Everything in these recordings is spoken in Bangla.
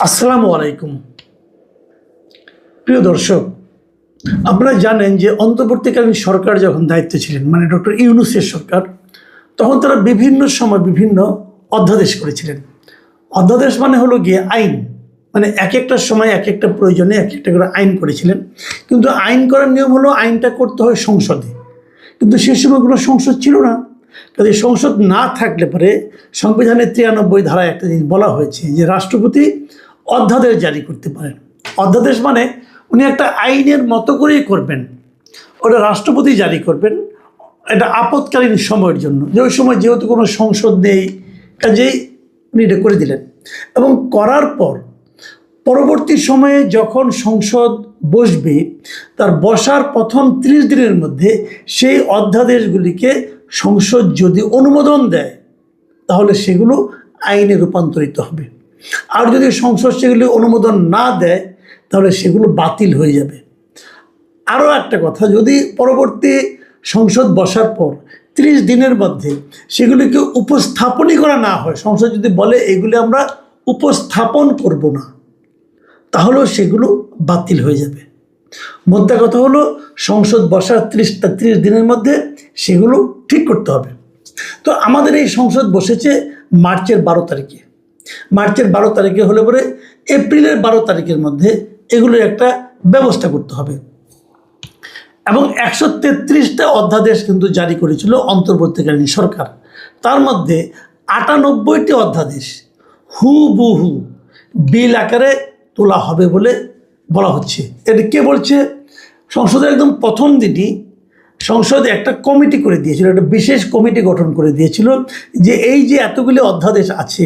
আসসালামু আলাইকুম। প্রিয় দর্শক, আপনারা জানেন যে অন্তর্বর্তীকালীন সরকার যখন দায়িত্বে ছিলেন, মানে ডক্টর ইউনূসের সরকার, তখন তারা বিভিন্ন সময় বিভিন্ন অধ্যাদেশ করেছিলেন। অধ্যাদেশ মানে হলো গিয়ে আইন, মানে এক একটা সময় এক একটা প্রয়োজনে এক একটা করে আইন করেছিলেন। কিন্তু আইন করার নিয়ম হলো আইনটা করতে হয় সংসদে, কিন্তু সে সময় কোনো সংসদ ছিল না। কাজে সংসদ না থাকলে পরে সংবিধানের 93 ধারায় একটা জিনিস বলা হয়েছে যে রাষ্ট্রপতি অধ্যাদেশ জারি করতে পারেন। অধ্যাদেশ মানে উনি একটা আইনের মতো করেই করবেন, ওটা রাষ্ট্রপতি জারি করবেন। এটা আপৎকালীন সময়ের জন্য, যে ওই সময় যেহেতু কোনো সংসদ নেই, কাজেই উনি এটা করে দিলেন। এবং করার পর পরবর্তী সময়ে যখন সংসদ বসবে, তার বসার প্রথম 30 দিনের মধ্যে সেই অধ্যাদেশগুলিকে সংসদ যদি অনুমোদন দেয়, তাহলে সেগুলো আইনে রূপান্তরিত হবে। আর যদি সংসদ সেগুলি অনুমোদন না দেয়, তাহলে সেগুলো বাতিল হয়ে যাবে। আরও একটা কথা, যদি পরবর্তী সংসদ বসার পর 30 দিনের মধ্যে সেগুলিকে উপস্থাপনই করা না হয়, সংসদ যদি বলে এগুলি আমরা উপস্থাপন করব না, তাহলেও সেগুলো বাতিল হয়ে যাবে। মোদ্দা কথা হলো সংসদ বসার 30 দিনের মধ্যে সেগুলো ঠিক করতে হবে। তো আমাদের এই সংসদ বসেছে মার্চের 12 তারিখে। মার্চের 12 তারিখে হলে পরে এপ্রিলের 12 তারিখের মধ্যে এগুলোর একটা ব্যবস্থা করতে হবে। এবং 133টা অধ্যাদেশ কিন্তু জারি করেছিল অন্তর্বর্তীকালীন সরকার। তার মধ্যে 98টি অধ্যাদেশ হুবহু বিল আকারে তোলা হবে বলে বলা হচ্ছে। এটা কে বলছে? সংসদের একদম প্রথম দিনই সংসদে একটা কমিটি করে দিয়েছিল, একটা বিশেষ কমিটি গঠন করে দিয়েছিল যে এই যে এতগুলি অধ্যাদেশ আছে,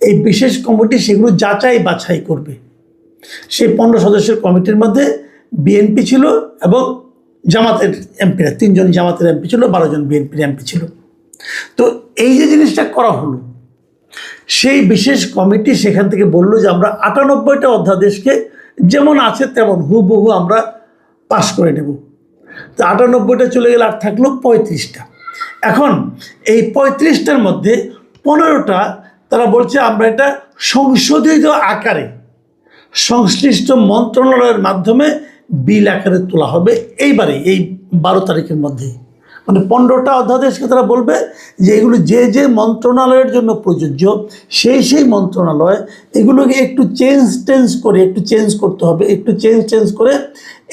এই বিশেষ কমিটি সেগুলো যাচাই বাছাই করবে। সেই 15 সদস্যের কমিটির মধ্যে বিএনপি ছিল এবং জামাতের এমপিরা, 3 জন জামাতের এমপি ছিল, 12 জন বিএনপির এমপি ছিল। তো এই যে জিনিসটা করা হলো, সেই বিশেষ কমিটি সেখান থেকে বলল যে আমরা 98টা অধ্যাদেশকে যেমন আছে তেমন হুবহু আমরা পাশ করে নেব। তো 98টা চলে গেলে আর থাকলো 35টা। এখন এই 35টার মধ্যে 15টা তারা বলছে আমরা এটা সংশোধিত আকারে সংশ্লিষ্ট মন্ত্রণালয়ের মাধ্যমে বিল আকারে তোলা হবে এইবারে, এই 12 তারিখের মধ্যেই। মানে 15টা অধ্যাদেশকে তারা বলবে যে এগুলো যে যে মন্ত্রণালয়ের জন্য প্রযোজ্য, সেই মন্ত্রণালয় এগুলোকে একটু চেঞ্জ করতে হবে, একটু চেঞ্জ করে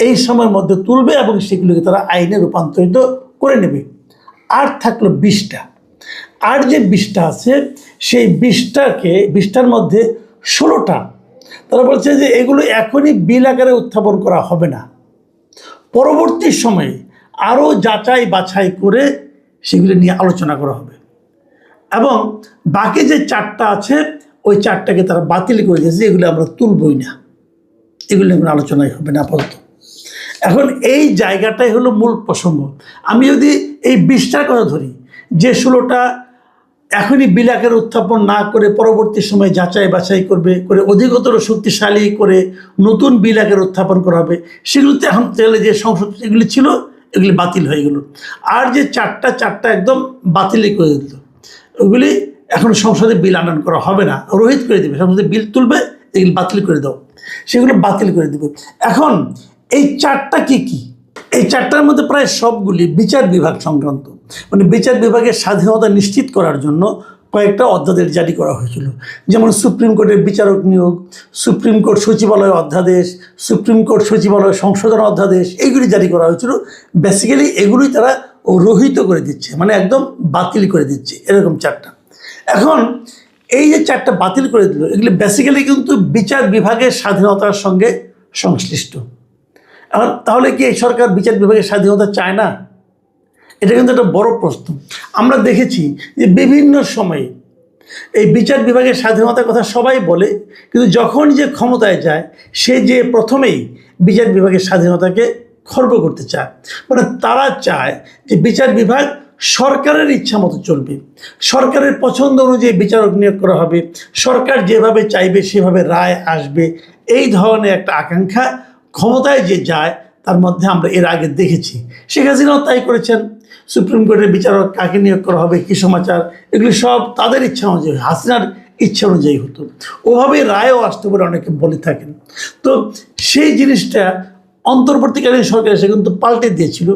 এই সময়ের মধ্যে তুলবে এবং সেগুলোকে তারা আইনে রূপান্তরিত করে নেবে। আর থাকলো 20টা। আর যে 20টা আছে, সেই 20টার মধ্যে 16টা তারা বলছে যে এগুলো এখনই বিল আকারে উত্থাপন করা হবে না, পরবর্তী সময়ে আরও যাচাই বাছাই করে সেগুলো নিয়ে আলোচনা করা হবে। এবং বাকি যে 4টা আছে, ওই 4টাকে তারা বাতিল করে দিয়েছে, এগুলো আমরা তুলবই না, এগুলো কোনো আলোচনাই হবে না আপাতত। এখন এই জায়গাটাই হলো মূল প্রসঙ্গ। আমি যদি এই 20টার কথা ধরি, যে 16টা এখনই বিল আকারে উত্থাপন না করে পরবর্তী সময় যাচাই বাছাই করে অধিকতর শক্তিশালী করে নতুন বিল আকারে উত্থাপন করা হবে, সেগুলোতে এখন তাহলে যে সংসদ এগুলি ছিল এগুলি বাতিল হয়ে গেল। আর যে 4টা একদম বাতিলই করে দিল, ওগুলি এখন সংসদে বিল আনয়ন করা হবে না, রহিত করে দেবে, সংসদে বিল তুলবে, এগুলি বাতিল করে দাও, সেগুলো বাতিল করে দেবে। এখন এই 4টা কি? এই 4টার মধ্যে প্রায় সবগুলি বিচার বিভাগ সংক্রান্ত, মানে বিচার বিভাগের স্বাধীনতা নিশ্চিত করার জন্য কয়েকটা অধ্যাদেশ জারি করা হয়েছিল। যেমন সুপ্রিম কোর্টের বিচারক নিয়োগ, সুপ্রিম কোর্ট সচিবালয় অধ্যাদেশ, সুপ্রিম কোর্ট সচিবালয় সংশোধন অধ্যাদেশ, এইগুলি জারি করা হয়েছিল। বেসিক্যালি এগুলোই তারা রহিত করে দিচ্ছে, মানে একদম বাতিল করে দিচ্ছে, এরকম 4টা। এখন এই যে 4টা বাতিল করে দিল, এগুলি বেসিক্যালি কিন্তু বিচার বিভাগের স্বাধীনতার সঙ্গে সংশ্লিষ্ট। এখন তাহলে কি এই সরকার বিচার বিভাগের স্বাধীনতা চায় না? এটা কিন্তু একটা বড় প্রশ্ন। আমরা দেখেছি যে বিভিন্ন সময়ে এই বিচার বিভাগের স্বাধীনতার কথা সবাই বলে, কিন্তু যখন যে ক্ষমতায় যায় সে যে প্রথমেই বিচার বিভাগের স্বাধীনতাকে খর্ব করতে চায়। মানে তারা চায় যে বিচার বিভাগ সরকারের ইচ্ছা মতো চলবে, সরকারের পছন্দ অনুযায়ী বিচারক নিয়োগ করা হবে, সরকার যেভাবে চাইবে সেভাবে রায় আসবে, এই ধরনের একটা আকাঙ্ক্ষা ক্ষমতায় যে যায় তার মধ্যে আমরা এর আগে দেখেছি। শেখ হাসিনাও তাই করেছেন। সুপ্রিম কোর্টের বিচারক কাকে নিয়োগ করা হবে, কী সমাচার, এগুলি সব তাদের ইচ্ছা অনুযায়ী, হাসিনার ইচ্ছা অনুযায়ী হতো, ওভাবে রায়ও আসতে বলে অনেকে বলে থাকেন। তো সেই জিনিসটা অন্তর্বর্তীকালীন সরকার এসে কিন্তু পাল্টে দিয়েছিল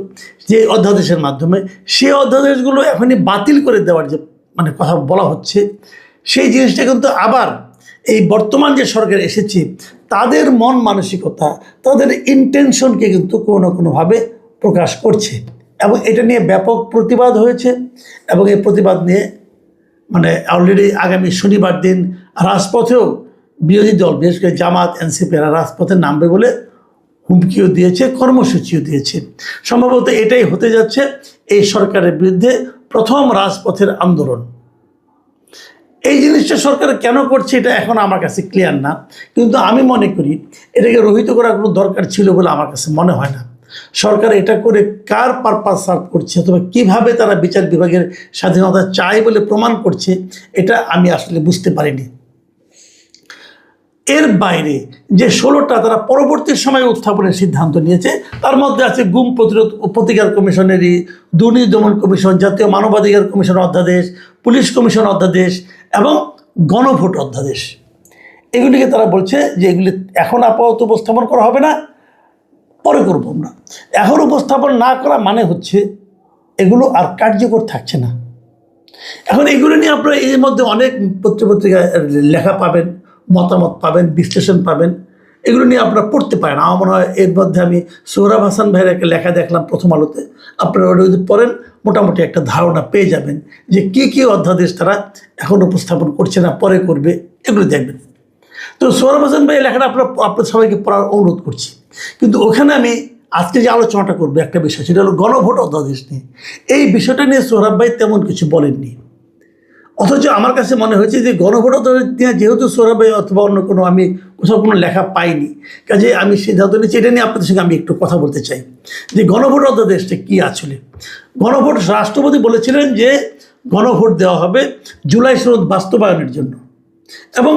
যে অধ্যাদেশের মাধ্যমে। সেই অধ্যাদেশগুলো এখনই বাতিল করে দেওয়ার যে মানে কথা বলা হচ্ছে, সেই জিনিসটা কিন্তু আবার এই বর্তমান যে সরকার এসেছে তাদের মন মানসিকতা, তাদের ইন্টেনশনকে কিন্তু কোনো না কোনোভাবে প্রকাশ করছে, এবং এটা নিয়ে ব্যাপক প্রতিবাদ হয়েছে। এবং এই প্রতিবাদ নিয়ে মানে অলরেডি আগামী শনিবার দিন রাজপথেও বিরোধী দল বিশেষ করে জামাত এনসিপি রাজপথে নামবে বলে হুমকিও দিয়েছে, কর্মসূচিও দিয়েছে। সম্ভবত এটাই হতে যাচ্ছে এই সরকারের বিরুদ্ধে প্রথম রাজপথের আন্দোলন। এই জিনিসটা সরকার কেন করছে এটা এখন আমার কাছে ক্লিয়ার না, কিন্তু আমি মনে করি এটাকে রহিত করার কোনো দরকার ছিল বলে আমার কাছে মনে হয় না। সরকার এটা করে কার পারপাস সার্ভ করছে অথবা কীভাবে তারা বিচার বিভাগের স্বাধীনতা চায় বলে প্রমাণ করছে, এটা আমি আসলে বুঝতে পারিনি। এর বাইরে যে 16টা তারা পরবর্তী সময়ে উত্থাপনের সিদ্ধান্ত নিয়েছে, তার মধ্যে আছে গুম প্রতিরোধ ও প্রতিকার কমিশনেরই, দুর্নীতি দমন কমিশন, জাতীয় মানবাধিকার কমিশন অধ্যাদেশ, পুলিশ কমিশন অধ্যাদেশ এবং গণভোট অধ্যাদেশ। এগুলিকে তারা বলছে যে এগুলি এখন আপাতত উপস্থাপন করা হবে না, পরে করব আমরা। এখন উপস্থাপন না করা মানে হচ্ছে এগুলো আর কার্যকর থাকছে না। এখন এগুলো নিয়ে আপনারা এর মধ্যে অনেক পত্রপত্রিকায় লেখা পাবেন, মতামত পাবেন, বিশ্লেষণ পাবেন, এগুলো নিয়ে আপনারা পড়তে পারেন। আমার মনে হয় এর মধ্যে আমি সোহরাব হাসান ভাইয়ের একটা লেখা দেখলাম প্রথম আলোতে, আপনারা ওটা যদি পড়েন মোটামুটি একটা ধারণা পেয়ে যাবেন যে কী কী অধ্যাদেশ তারা এখন উপস্থাপন করছে না, পরে করবে, এগুলো দেখবেন। তো সোহরাব হাসান ভাইয়ের লেখাটা আপনার সবাইকে পড়ার অনুরোধ করছি। কিন্তু ওখানে আমি আজকে যে আলোচনাটা করবো একটা বিষয়, সেটা হলো গণভোট অধ্যাদেশ নিয়ে। এই বিষয়টা নিয়ে সোহরাব ভাই তেমন কিছু বলেননি, অথচ আমার কাছে মনে হয়েছে যে গণভোট অধ্যাদেশ নিয়ে যেহেতু সোহরাব ভাই অথবা অন্য কোনো আমি কোথাও কোনো লেখা পাইনি, কাজে আমি সিদ্ধান্ত নিচ্ছি এটা নিয়ে আপনাদের সঙ্গে আমি একটু কথা বলতে চাই যে গণভোট অধ্যাদেশটা কী আসলে। গণভোট রাষ্ট্রপতি বলেছিলেন যে গণভোট দেওয়া হবে জুলাই সনদ বাস্তবায়নের জন্য, এবং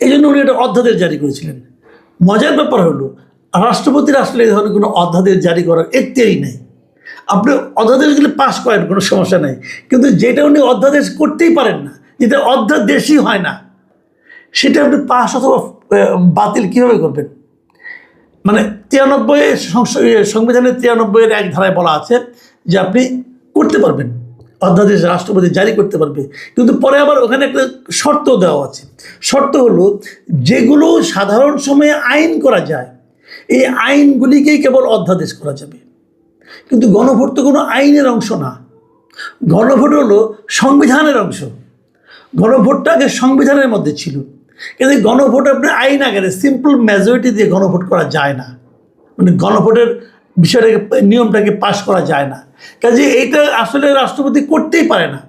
এই জন্য উনি একটা অধ্যাদেশ জারি করেছিলেন। মজার ব্যাপার হলো রাষ্ট্রপতির আসলে এই ধরনের কোনো অধ্যাদেশ জারি করার এখতিয়ারই নেই। আপনি অধ্যাদেশগুলি পাশ করেন, কোনো সমস্যা নেই, কিন্তু যেটা উনি অধ্যাদেশ করতেই পারেন না, যেটা অধ্যাদেশই হয় না, সেটা আপনি পাশ অথবা বাতিল কীভাবে করবেন? মানে 93 সংবিধানের 93-এর এক ধারায় বলা আছে যে আপনি করতে পারবেন, অধ্যাদেশ রাষ্ট্রপতি জারি করতে পারবে, কিন্তু পরে আবার ওখানে একটা শর্ত দেওয়া আছে। শর্ত হলো যেগুলো সাধারণ সময়ে আইন করা যায় এই আইনগুলিকেই কেবল অধ্যাদেশ করা যাবে। কিন্তু গণভোট তো কোনো আইনের অংশ না, গণভোট হলো সংবিধানের অংশ। গণভোটটা আগে সংবিধানের মধ্যে ছিল, কিন্তু গণভোট আপনি আইন আকারে সিম্পল মেজরিটি দিয়ে গণভোট করা যায় না, মানে গণভোটের বিষয়টাকে নিয়মটাকে পাশ করা যায় না। কাজে এইটা আসলে রাষ্ট্রপতি করতেই পারে না।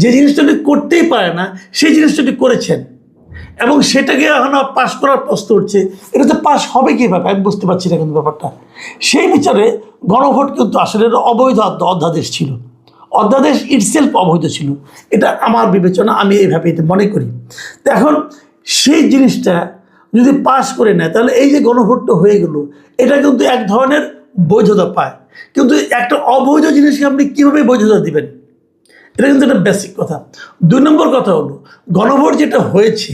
যে জিনিসটা উনি করতেই পারে না সেই জিনিসটা উনি করেছেন, এবং সেটাকে এখন পাশ করার প্রশ্ন উঠছে, এটা তো পাশ হবে কীভাবে আমি বুঝতে পারছি না। কিন্তু ব্যাপারটা সেই বিচারে গণভোট কিন্তু আসলে অবৈধ অধ্যাদেশ ছিল, অধ্যাদেশ ইটসেলফ অবৈধ ছিল, এটা আমার বিবেচনা, আমি এইভাবে এটা মনে করি। তো এখন সেই জিনিসটা যদি পাশ করে নেয় তাহলে এই যে গণভোটটা হয়ে গেল, এটা কিন্তু এক ধরনের বৈধতা পায়। কিন্তু একটা অবৈধ জিনিসকে আপনি কীভাবে বৈধতা দিবেন, এটা কিন্তু একটা বেসিক কথা। 2 নম্বর কথা হলো গণভোট যেটা হয়েছে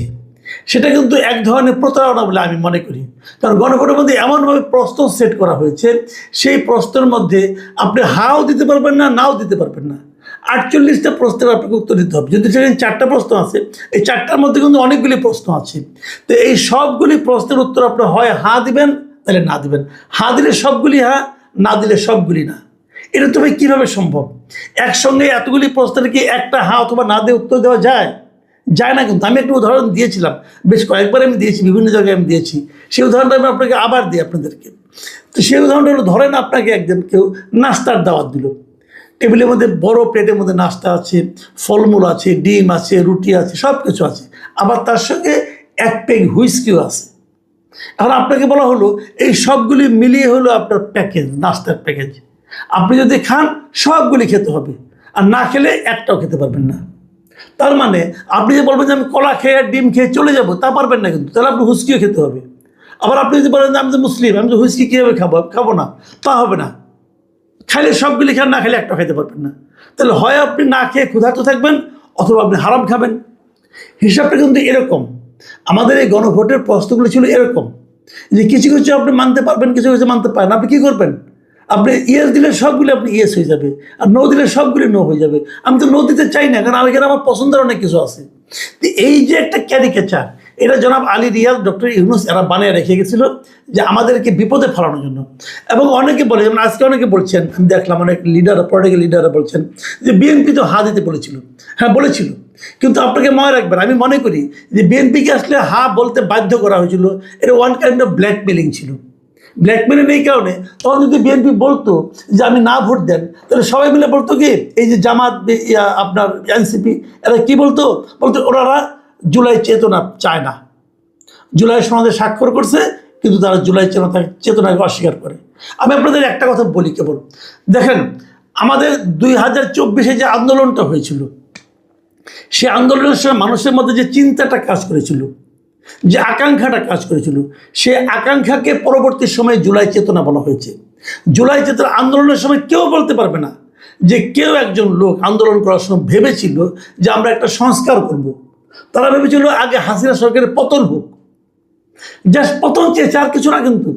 সেটা কিন্তু এক ধরনের প্রতারণা বলে আমি মনে করি। কারণ গণভোটের মধ্যে এমনভাবে প্রশ্ন সেট করা হয়েছে, সেই প্রশ্নের মধ্যে আপনি হাও দিতে পারবেন না, নাও দিতে পারবেন না। 48টা প্রশ্নের আপনাকে উত্তর দিতে হবে। যদি সেখানে 4টা প্রশ্ন আছে, এই 4টার মধ্যে কিন্তু অনেকগুলি প্রশ্ন আছে। তো এই সবগুলি প্রশ্নের উত্তর আপনি হয় হা দিবেন তাহলে না দিবেন, হা দিলে সবগুলি হা, না দিলে সবগুলি না। এটা তো ভাই কীভাবে সম্ভব? একসঙ্গে এতগুলি প্রশ্নের কি একটা হা অথবা না দিয়ে উত্তর দেওয়া যায়? যায় না। কিন্তু আমি একটা উদাহরণ দিয়েছিলাম, বেশ কয়েকবার আমি দিয়েছি, বিভিন্ন জায়গায় আমি দিয়েছি, সেই উদাহরণটা আমি আপনাকে আবার দিই আপনাদেরকে। তো সেই উদাহরণটা হলো, ধরেন আপনাকে একজন কেউ নাস্তার দাওয়াত দিল, টেবিলের মধ্যে বড় প্লেটের মধ্যে নাস্তা আছে, ফলমূল আছে, ডিম আছে, রুটি আছে, সব কিছু আছে, আবার তার সঙ্গে 1 পেগ হুইস্কিও আছে। এখন আপনাকে বলা হলো এই সবগুলি মিলিয়ে হলো আপনার প্যাকেজ, নাস্তার প্যাকেজ। আপনি যদি খান সবগুলি খেতে হবে, আর না খেলে একটাও খেতে পারবেন না। তার মানে আপনি যে বলবেন যে আমি কলা খেয়ে আর ডিম খেয়ে চলে যাব, তা পারবেন না, কিন্তু তাহলে আপনি হুইস্কিও খেতে হবে। আবার আপনি যদি বলেন যে আমি তো মুসলিম, আমি তো হুইস্কি কীভাবে খাবো না, তা হবে না। খাইলে সবগুলি খান, না খেলে একটা খেতে পারবেন না। তাহলে হয় আপনি না খেয়ে ক্ষুধার্ত থাকবেন, অথবা আপনি হারাম খাবেন। হিসাবটা কিন্তু এরকম, আমাদের এই গণভোটের প্রশ্নগুলো ছিল এরকম যে কিছু কিছু আপনি মানতে পারবেন, কিছু কিছু মানতে পারেন, আপনি কী করবেন? আপনি ইয়েস দিলে সবগুলো আপনি ইয়েস হয়ে যাবে, আর নো দিলে সবগুলো নো হয়ে যাবে। আমি তো নো দিতে চাই না, কারণ এখানে আমার পছন্দের অনেক কিছু আছে। তো এই যে একটা ক্যারিকেচার, এটা জনাব আলী রিয়াজ, ডক্টর ইউনূস এরা বানিয়ে রেখে গেছিল যে আমাদেরকে বিপদে ফেলানোর জন্য। এবং অনেকে বলে, যেমন আজকে অনেকে বলছেন, আমি দেখলাম অনেক লিডার, পলিটিক্যাল লিডাররা বলছেন যে বিএনপি তো হা দিতে বলেছিল। হ্যাঁ বলেছিল, কিন্তু আপনাকে মনে রাখবেন, আমি মনে করি যে বিএনপিকে আসলে হা বলতে বাধ্য করা হয়েছিল। এটা ওয়ান কাইন্ড অফ ব্ল্যাকমেলিং ছিল। ব্ল্যাকমেলিং এই কারণে, তখন যদি বিএনপি বলতো যে আমি না ভোট দেন, তাহলে সবাই মিলে বলতো কি, এই যে জামাত, আপনার এনসিপি, এরা কি বলতো, ওনারা জুলাই চেতনা চায় না। জুলাই সনদে স্বাক্ষর করছে, কিন্তু তারা জুলাই চেতনাকে অস্বীকার করে। আমি আপনাদের একটা কথা বলি কেবল, দেখেন আমাদের 2024 যে আন্দোলনটা হয়েছিল, সে আন্দোলনের সময় মানুষের মধ্যে যে চিন্তাটা কাজ করেছিল, যে আকাঙ্ক্ষাটা কাজ করেছিল, সে আকাঙ্ক্ষাকে পরবর্তী সময়ে জুলাই চেতনা বলা হয়েছে। জুলাই চেতনা আন্দোলনের সময় কেউ বলতে পারবে না যে কেউ একজন লোক আন্দোলন করার সময় ভেবেছিল যে আমরা একটা সংস্কার করব। তারা ভেবেছিল আগে হাসিনা সরকারের পতন হোক, জাস্ট পতন চেয়েছে, আর কিছু না। কিন্তু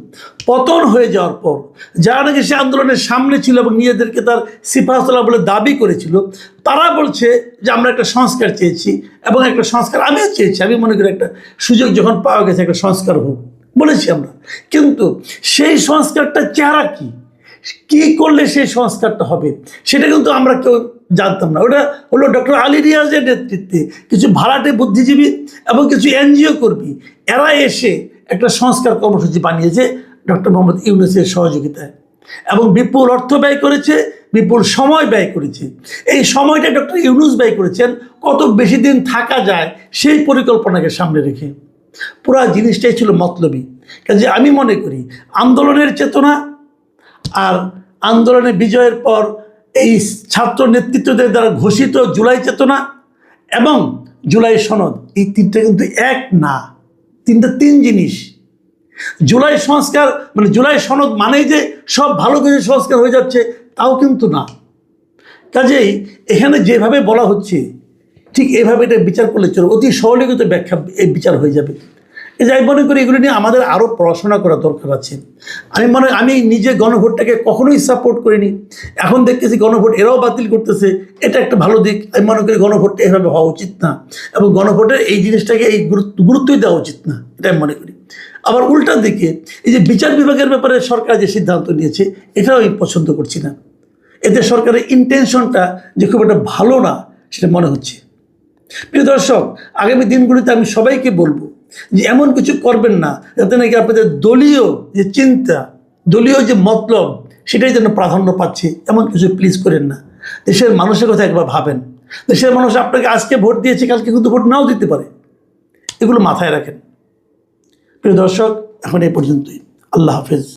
পতন হয়ে যাওয়ার পর যারা নাকি সে আন্দোলনের সামনে ছিল এবং নিজেদেরকে তার সিপাহসালাহ বলে দাবি করেছিল, তারা বলছে যে আমরা একটা সংস্কার চেয়েছি, এবং একটা সংস্কার আমিও চেয়েছি। আমি মনে করি একটা সুযোগ যখন পাওয়া গেছে একটা সংস্কার হোক বলেছি আমরা, কিন্তু সেই সংস্কারটা চেহারা কি করলে সেই সংস্কারটা হবে সেটা কিন্তু আমরা কেউ জানতাম না। ওটা হলো ডক্টর আলী রিয়াজের নেতৃত্বে কিছু ভাড়াটে বুদ্ধিজীবী এবং কিছু এনজিও কর্মী, এরা এসে একটা সংস্কার কর্মসূচি বানিয়েছে ডক্টর মোহাম্মদ ইউনূসের সহযোগিতায়, এবং বিপুল অর্থ ব্যয় করেছে, বিপুল সময় ব্যয় করেছে। এই সময়টা ডক্টর ইউনূস ব্যয় করেছেন কত বেশি দিন থাকা যায় সেই পরিকল্পনাকে সামনে রেখে। পুরা জিনিসটাই ছিল মতলবী। কাজে আমি মনে করি আন্দোলনের চেতনা আর আন্দোলনে বিজয়ের পর এই ছাত্র নেতৃত্বদের দ্বারা ঘোষিত জুলাই চেতনা এবং জুলাই সনদ, এই তিনটা কিন্তু এক না, তিন জিনিস। জুলাই সংস্কার মানে জুলাই সনদ মানেই যে সব ভালো কিছু সংস্কার হয়ে যাচ্ছে, তাও কিন্তু না। কাজেই এখানে যেভাবে বলা হচ্ছে ঠিক এভাবে এটা বিচার করলে চলবে, অতি সরলীকৃত ব্যাখ্যা এই বিচার হয়ে যাবে। যাই মনে করি এগুলো নিয়ে আমাদের আরও পড়াশোনা করা দরকার আছে। আমি নিজে গণভোটটাকে কখনোই সাপোর্ট করিনি, এখন দেখতেছি গণভোট এরাও বাতিল করতেছে, এটা একটা ভালো দিক। আমি মনে করি গণভোটটা এভাবে হওয়া উচিত না, এবং গণভোটের এই জিনিসটাকে এই গুরুত্বই দেওয়া উচিত না, এটা আমি মনে করি। আবার উল্টার দিকে এই যে বিচার বিভাগের ব্যাপারে সরকার যে সিদ্ধান্ত নিয়েছে, এটাও আমি পছন্দ করছি না। এতে সরকারের ইন্টেনশনটা যে খুব একটা ভালো না সেটা মনে হচ্ছে। প্রিয় দর্শক, আগামী দিনগুলিতে আমি সবাইকে বলবো যে এমন কিছু করবেন না যাতে নাকি আপনাদের দলীয় যে চিন্তা, দলীয় যে মতলব, সেটাই যেন প্রাধান্য পাচ্ছে, এমন কিছু প্লিজ করেন না। দেশের মানুষের কথা একবার ভাবেন। দেশের মানুষ আপনাকে আজকে ভোট দিয়েছে, কালকে কিন্তু ভোট নাও দিতে পারে, এগুলো মাথায় রাখেন। প্রিয় দর্শক, এখন এই পর্যন্তই। আল্লাহ হাফেজ।